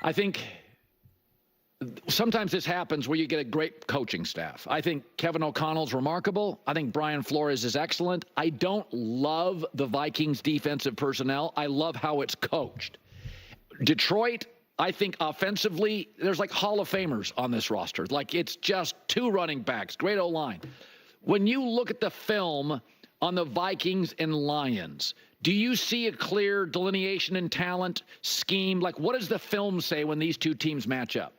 I think sometimes this happens where you get a great coaching staff. I think Kevin O'Connell's remarkable. I think Brian Flores is excellent. I don't love the Vikings defensive personnel. I love how it's coached. Detroit, I think offensively, there's like Hall of Famers on this roster. Like, it's just two running backs, great O-line. When you look at the film on the Vikings and Lions, do you see a clear delineation in talent, scheme? Like, what does the film say when these two teams match up?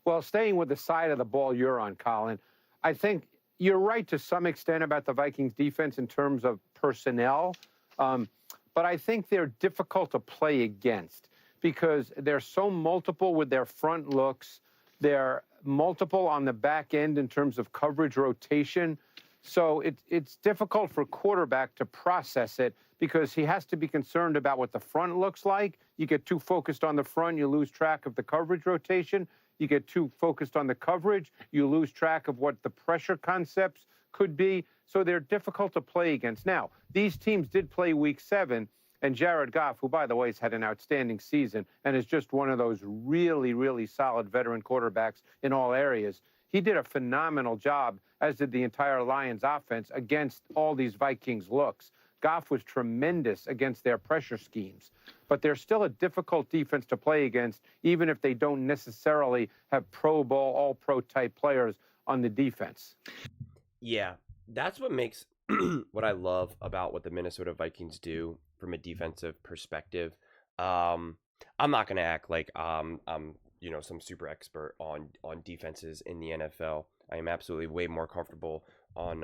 Well, staying with the side of the ball you're on, Colin, I think you're right to some extent about the Vikings defense in terms of personnel. But I think they're difficult to play against because they're so multiple with their front looks. They're multiple on the back end in terms of coverage rotation. So it's difficult for quarterback to process it because he has to be concerned about what the front looks like. You get too focused on the front, you lose track of the coverage rotation. You get too focused on the coverage, you lose track of what the pressure concepts could be. So they're difficult to play against. Now, these teams did play Week 7, and Jared Goff, who, by the way, has had an outstanding season and is just one of those really, really solid veteran quarterbacks in all areas, he did a phenomenal job, as did the entire Lions offense, against all these Vikings looks. Goff was tremendous against their pressure schemes. But they're still a difficult defense to play against, even if they don't necessarily have Pro Bowl, All-Pro type players on the defense. Yeah, that's what makes what I love about what the Minnesota Vikings do from a defensive perspective. I'm not going to act like I'm some super expert on defenses in the NFL. I am absolutely way more comfortable on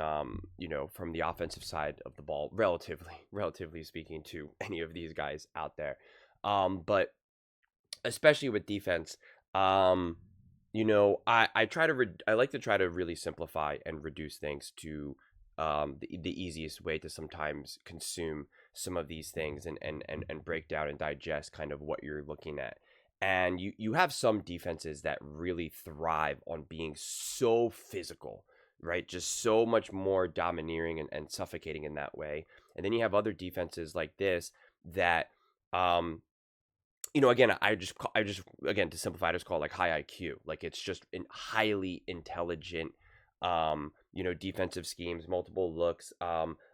from the offensive side of the ball, relatively speaking, to any of these guys out there. But especially with defense, I like to try to really simplify and reduce things to the easiest way to sometimes consume some of these things and break down and digest kind of what you're looking at. And you have some defenses that really thrive on being so physical, right? Just so much more domineering and suffocating in that way. And then you have other defenses like this that, again, I just again, to simplify, I just call it like high IQ. Like, it's just highly intelligent, defensive schemes, multiple looks.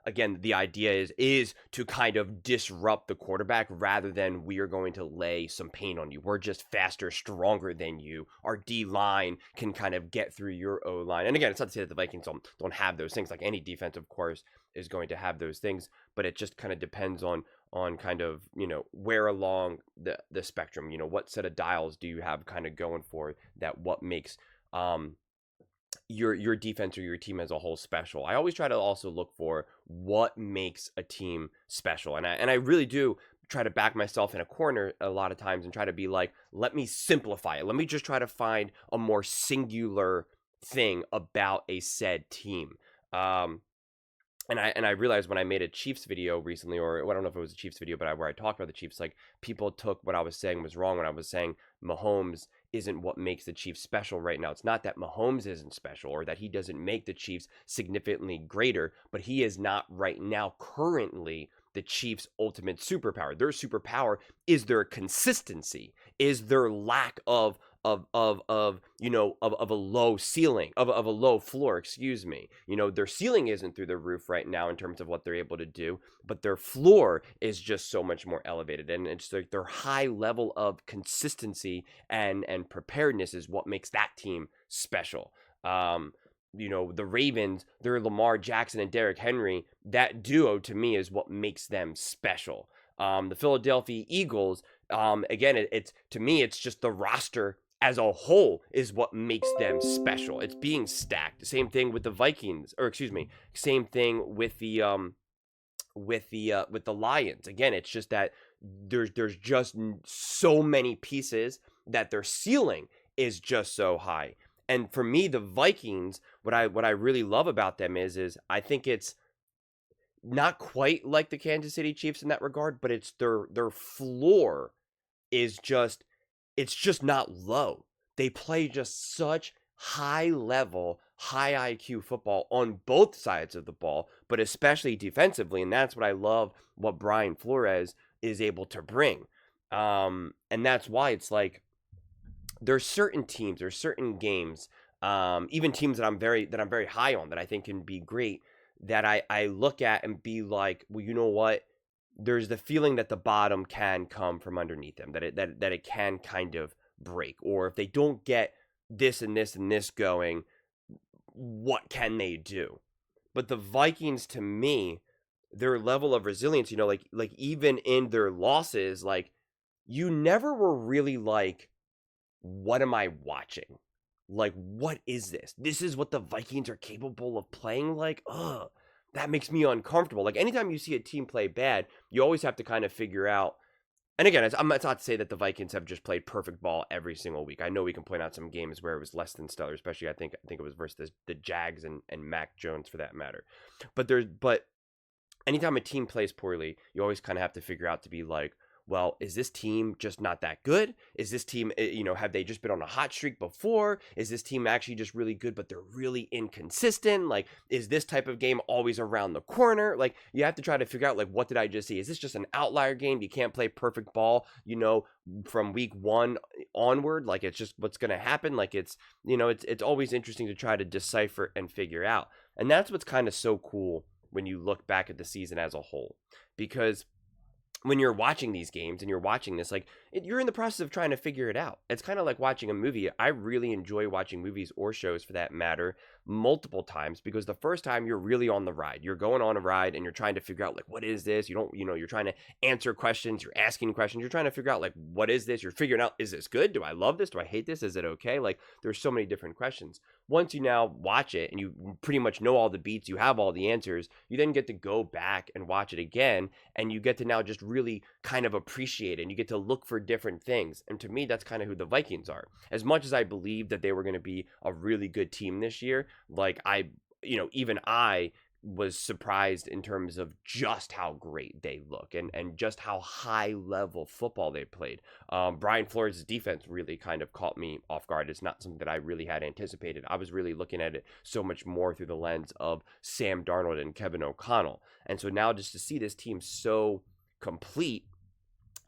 Again, the idea is to kind of disrupt the quarterback rather than we are going to lay some pain on you. We're just faster, stronger than you. Our D line can kind of get through your O line. And again, it's not to say that the Vikings don't have those things. Like, any defense, of course, is going to have those things, but it just kind of depends on kind of, where along the spectrum, what set of dials do you have kind of going for that, what makes your defense or your team as a whole special. I always try to also look for what makes a team special. And I really do try to back myself in a corner a lot of times and try to be like, let me simplify it. Let me just try to find a more singular thing about a said team. And I realized when I made a Chiefs video recently, or I don't know if it was a Chiefs video, but where I talked about the Chiefs, like, people took what I was saying was wrong when I was saying Mahomes isn't what makes the Chiefs special right now. It's not that Mahomes isn't special or that he doesn't make the Chiefs significantly greater, but he is not right now currently the Chiefs' ultimate superpower. Their superpower is their consistency, is their lack of a low ceiling, of a low floor, excuse me. Their ceiling isn't through the roof right now in terms of what they're able to do, but their floor is just so much more elevated. And it's like their high level of consistency and preparedness is what makes that team special. The Ravens, they're Lamar Jackson and Derrick Henry. That duo, to me, is what makes them special. The Philadelphia Eagles, again, it's to me, it's just the roster as a whole is what makes them special. It's being stacked. Same thing with the Vikings, or excuse me, same thing with the Lions. Again, it's just that there's just so many pieces that their ceiling is just so high. And for me, the Vikings, what I really love about them is I think it's not quite like the Kansas City Chiefs in that regard, but it's their floor is just, it's just not low. They play just such high level, high IQ football on both sides of the ball, but especially defensively. And that's what I love what Brian Flores is able to bring. And that's why it's like there's certain teams, there's certain games, even teams that I'm very high on that I think can be great, that I look at and be like, well, you know what? There's the feeling that the bottom can come from underneath them, that it can kind of break, or if they don't get this and this and this going, what can they do? But the Vikings, to me, their level of resilience, like even in their losses, like you never were really like, what am I watching? Like, what is this? This is what the Vikings are capable of playing like? Ugh, that makes me uncomfortable. Like, anytime you see a team play bad, you always have to kind of figure out. And again, it's not to say that the Vikings have just played perfect ball every single week. I know we can point out some games where it was less than stellar, especially I think it was versus the Jags and Mac Jones for that matter. But anytime a team plays poorly, you always kind of have to figure out to be like, well, is this team just not that good? Is this team, have they just been on a hot streak before? Is this team actually just really good, but they're really inconsistent? Like, is this type of game always around the corner? Like, you have to try to figure out, like, what did I just see? Is this just an outlier game? You can't play perfect ball, from week one onward. Like, it's just what's going to happen. Like, it's always interesting to try to decipher and figure out. And that's what's kind of so cool when you look back at the season as a whole, because when you're watching these games and you're watching this, like you're in the process of trying to figure it out. It's kind of like watching a movie. I really enjoy watching movies or shows for that matter multiple times, because the first time you're really on the ride, you're going on a ride and you're trying to figure out like, what is this? You're trying to answer questions, you're asking questions, you're trying to figure out like, what is this? You're figuring out, is this good? Do I love this? Do I hate this? Is it okay? Like there's so many different questions. Once you now watch it and you pretty much know all the beats, you have all the answers, you then get to go back and watch it again, and you get to now just really kind of appreciate it, and you get to look for different things. And to me, that's kind of who the Vikings are. As much as I believe that they were going to be a really good team this year, like even I was surprised in terms of just how great they look, and just how high level football they played. Brian Flores' defense really kind of caught me off guard. It's not something that I really had anticipated. I was really looking at it so much more through the lens of Sam Darnold and Kevin O'Connell. And so now just to see this team so complete,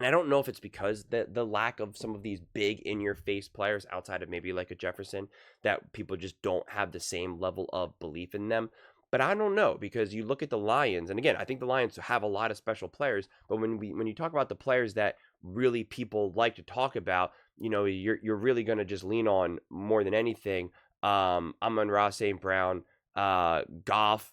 and I don't know if it's because the lack of some of these big in-your-face players outside of maybe like a Jefferson, that people just don't have the same level of belief in them. But I don't know, because you look at the Lions, and again, I think the Lions have a lot of special players. But when you talk about the players that really people like to talk about, you're really going to just lean on more than anything. Amon-Ra St. Brown, Goff,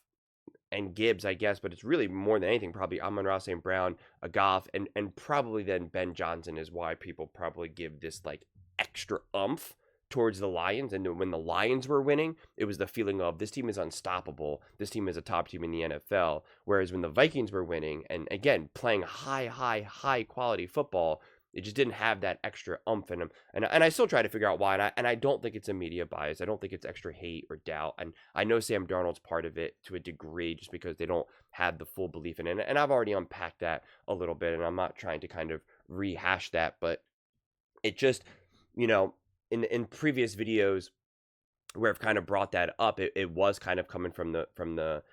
and Gibbs, I guess, but it's really more than anything probably Amon-Ra St. Brown, a Goff, and probably then Ben Johnson is why people probably give this like extra oomph towards the Lions. And when the Lions were winning, it was the feeling of this team is unstoppable. This team is a top team in the NFL. Whereas when the Vikings were winning, and again, playing high quality football, it just didn't have that extra oomph in them. And I still try to figure out why. And I don't think it's a media bias. I don't think it's extra hate or doubt. And I know Sam Darnold's part of it to a degree, just because they don't have the full belief in it. And I've already unpacked that a little bit, and I'm not trying to kind of rehash that. But it just, in previous videos where I've kind of brought that up, it was kind of coming from the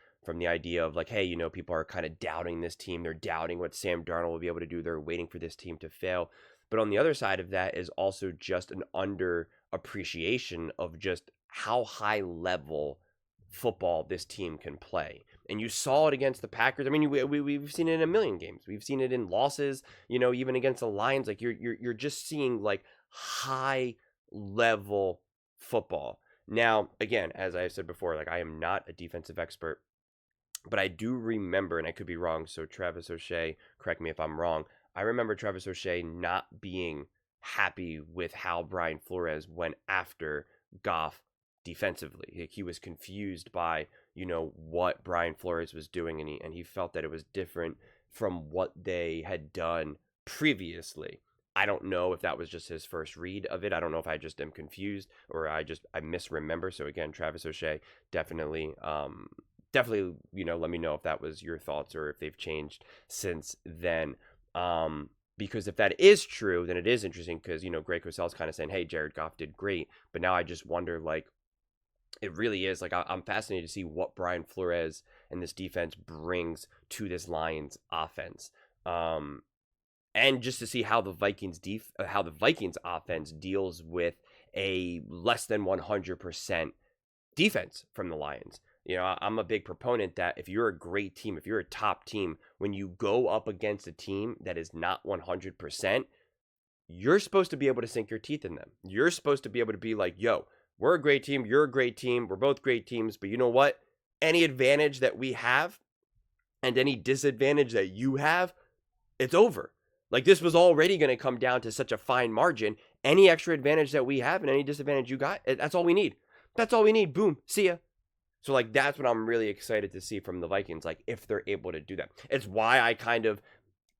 idea of like, hey, people are kind of doubting this team. They're doubting what Sam Darnold will be able to do. They're waiting for this team to fail. But on the other side of that is also just an underappreciation of just how high level football this team can play. And you saw it against the Packers. I mean, we've seen it in a million games. We've seen it in losses, even against the Lions. Like you're just seeing like high level football. Now, again, as I said before, like I am not a defensive expert, but I do remember, and I could be wrong, so Travis O'Shea, correct me if I'm wrong, I remember Travis O'Shea not being happy with how Brian Flores went after Goff defensively. He was confused by, what Brian Flores was doing, and he felt that it was different from what they had done previously. I don't know if that was just his first read of it. I don't know if I just am confused or I misremember. So again, Travis O'Shea, definitely, let me know if that was your thoughts or if they've changed since then. Because if that is true, then it is interesting, because, Greg Cosell's kind of saying, hey, Jared Goff did great. But now I just wonder, like, it really is like I'm fascinated to see what Brian Flores and this defense brings to this Lions offense. and just to see how the Vikings offense deals with a less than 100% defense from the Lions. You know, I'm a big proponent that if you're a great team, if you're a top team, when you go up against a team that is not 100%, you're supposed to be able to sink your teeth in them. You're supposed to be able to be like, yo, we're a great team, you're a great team, we're both great teams, but you know what? Any advantage that we have and any disadvantage that you have, it's over. Like, this was already going to come down to such a fine margin. Any extra advantage that we have and any disadvantage you got, that's all we need. That's all we need. Boom. See ya. So, like, that's what I'm really excited to see from the Vikings, like, if they're able to do that. It's why I kind of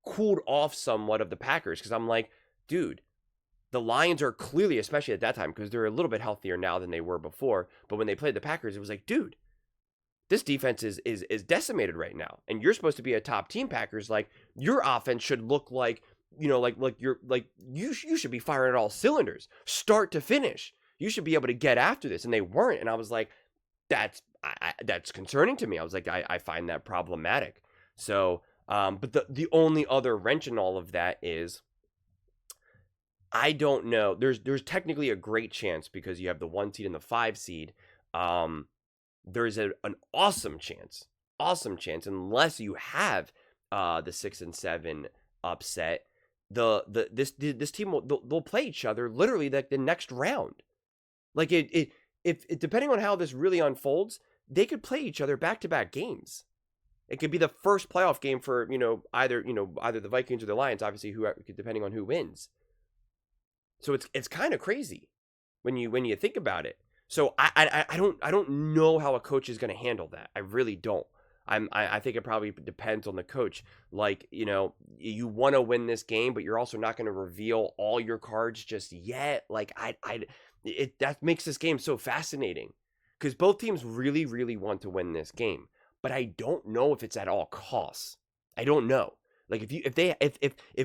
cooled off somewhat of the Packers, because I'm like, dude, the Lions are clearly, especially at that time, because they're a little bit healthier now than they were before, but when they played the Packers, it was like, dude, this defense is decimated right now, and you're supposed to be a top team, Packers. Like, your offense should look like, you know, you should be firing at all cylinders, start to finish. You should be able to get after this, and they weren't. And I was like, that's concerning to me. I was like, I find that problematic. So, but the only other wrench in all of that is, I don't know. There's technically a great chance, because you have the 1 seed and the 5 seed. There's an awesome chance, unless you have the 6 and 7 upset. This team they'll play each other literally like the next round. Like, if depending on how this really unfolds, they could play each other back-to-back games. It could be the first playoff game for either the Vikings or the Lions, obviously, depending on who wins. So it's kind of crazy when you think about it. So I don't know how a coach is going to handle that. I really don't. I think it probably depends on the coach. Like, you want to win this game, but you're also not going to reveal all your cards just yet. Like, that makes this game so fascinating, because both teams really, really want to win this game, but I don't know if it's at all costs. I don't know. Like, if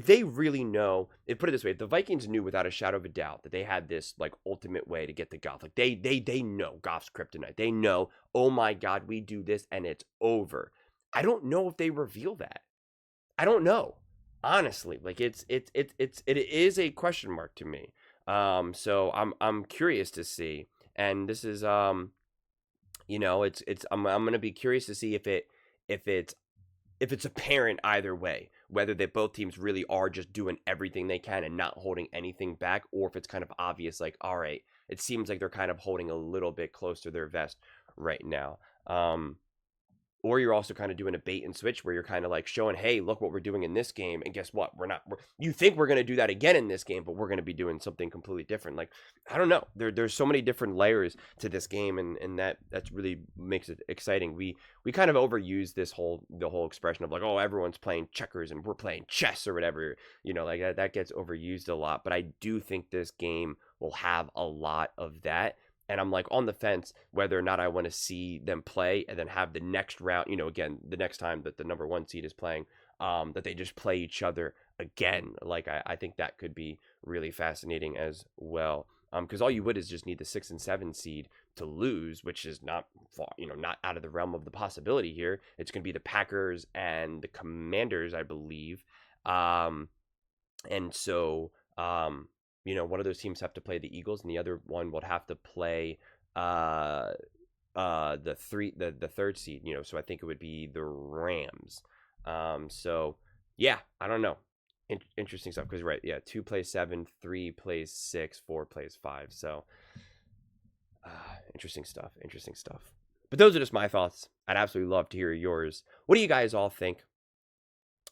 they really know, put it this way, if the Vikings knew without a shadow of a doubt that they had this, like, ultimate way to get the Goff, like, they know Goff's kryptonite. They know, oh my God, we do this and it's over. I don't know if they reveal that. I don't know, honestly. Like, it is a question mark to me. So I'm curious to see, and this is I'm gonna be curious to see if it's apparent either way, whether that both teams really are just doing everything they can and not holding anything back, or if it's kind of obvious, like, all right, it seems like they're kind of holding a little bit close to their vest right now. Or you're also kind of doing a bait and switch where you're kind of like showing, hey, look what we're doing in this game. And guess what? You think we're going to do that again in this game, but we're going to be doing something completely different. Like, I don't know. There's so many different layers to this game, and that's really makes it exciting. We kind of overuse the whole expression of like, oh, everyone's playing checkers and we're playing chess or whatever. Like that gets overused a lot. But I do think this game will have a lot of that. And I'm like on the fence whether or not I want to see them play and then have the next round, again, the next time that the number 1 seed is playing, that they just play each other again. Like, I think that could be really fascinating as well. Because all you would is just need the 6 and 7 seed to lose, which is not far, not out of the realm of the possibility here. It's going to be the Packers and the Commanders, I believe. And so, one of those teams have to play the Eagles, and the other one will have to play the third seed. So I think it would be the Rams. So yeah, I don't know. Interesting stuff, because right, yeah, 2 plays 7, 3 plays 6, 4 plays 5. So interesting stuff. But those are just my thoughts. I'd absolutely love to hear yours. What do you guys all think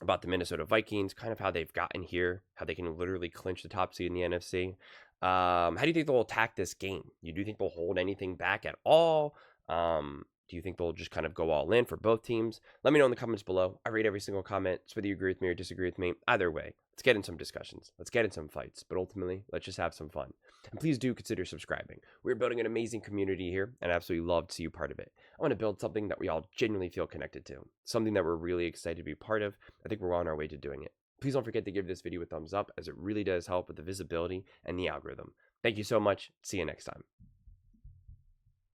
about the Minnesota Vikings, kind of how they've gotten here, how they can literally clinch the top seed in the NFC? How do you think they'll attack this game? Do you think they'll hold anything back at all? Do you think they'll just kind of go all in for both teams? Let me know in the comments below. I read every single comment. It's whether you agree with me or disagree with me. Either way, let's get in some discussions. Let's get in some fights. But ultimately, let's just have some fun. And please do consider subscribing. We're building an amazing community here, and I absolutely love to see you part of it. I want to build something that we all genuinely feel connected to. Something that we're really excited to be part of. I think we're on our way to doing it. Please don't forget to give this video a thumbs up, as it really does help with the visibility and the algorithm. Thank you so much. See you next time.